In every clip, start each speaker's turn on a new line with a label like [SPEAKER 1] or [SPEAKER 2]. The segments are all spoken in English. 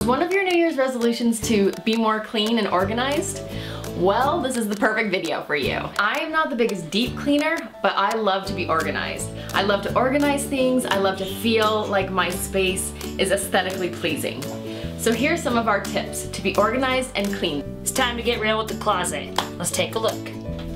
[SPEAKER 1] One of your New Year's resolutions to be more clean and organized? Well, this is the perfect video for you. I am not the biggest deep cleaner, but I love to be organized. I love to organize things. I love to feel like my space is aesthetically pleasing. So here's some of our tips to be organized and clean.
[SPEAKER 2] It's time to get real with the closet. Let's take a look.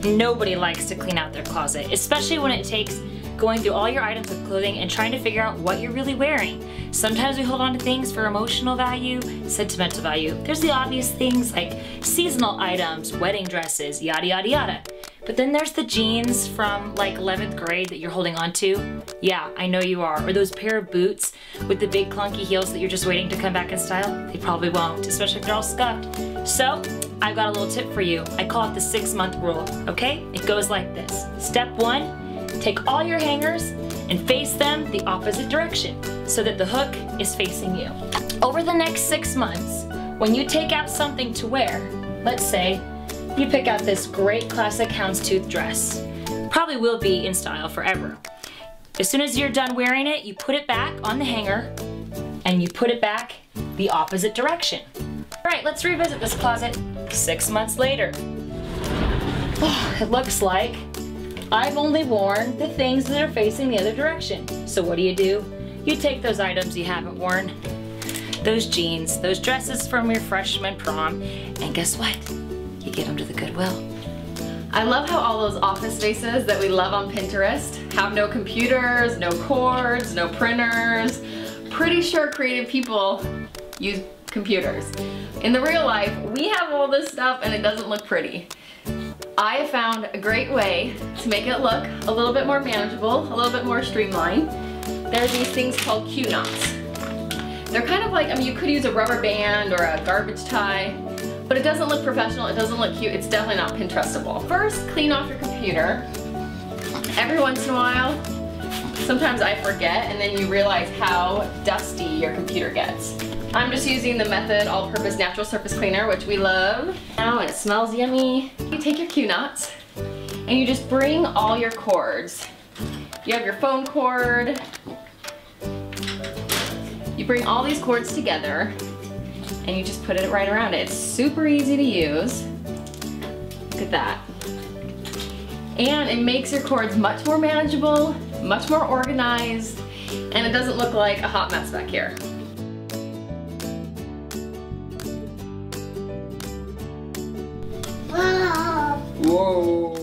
[SPEAKER 2] Nobody likes to clean out their closet, especially when it takes going through all your items of clothing and trying to figure out what you're really wearing. Sometimes we hold on to things for emotional value, sentimental value. There's the obvious things like seasonal items, wedding dresses, yada yada yada. But then there's the jeans from like 11th grade that you're holding on to. Yeah, I know you are. Or those pair of boots with the big clunky heels that you're just waiting to come back in style. They probably won't, especially if they're all scuffed. So, I've got a little tip for you. I call it the 6-month rule, okay? It goes like this. Step 1, take all your hangers and face them the opposite direction so that the hook is facing you. Over the next 6 months, when you take out something to wear, let's say you pick out this great classic houndstooth dress. Probably will be in style forever. As soon as you're done wearing it, you put it back on the hanger and you put it back the opposite direction. All right, let's revisit this closet 6 months later. Oh, it looks like I've only worn the things that are facing the other direction. So what do? You take those items you haven't worn, those jeans, those dresses from your freshman prom, and guess what? You give them to the Goodwill.
[SPEAKER 1] I love how all those office spaces that we love on Pinterest have no computers, no cords, no printers. Pretty sure creative people use computers. In the real life, we have all this stuff and it doesn't look pretty. I have found a great way to make it look a little bit more manageable, a little bit more streamlined. There are these things called Q knots. They're kind of like, I mean, you could use a rubber band or a garbage tie, but it doesn't look professional, it doesn't look cute, it's definitely not Pinterestable. First, clean off your computer. Every once in a while, sometimes I forget, and then you realize how dusty your computer gets. I'm just using the Method All-Purpose Natural Surface Cleaner, which we love. Now, and it smells yummy. You take your Q knots, and you just bring all your cords. You have your phone cord. You bring all these cords together, and you just put it right around it. It's super easy to use. Look at that. And it makes your cords much more manageable, much more organized, and it doesn't look like a hot mess back here.
[SPEAKER 3] Whoa.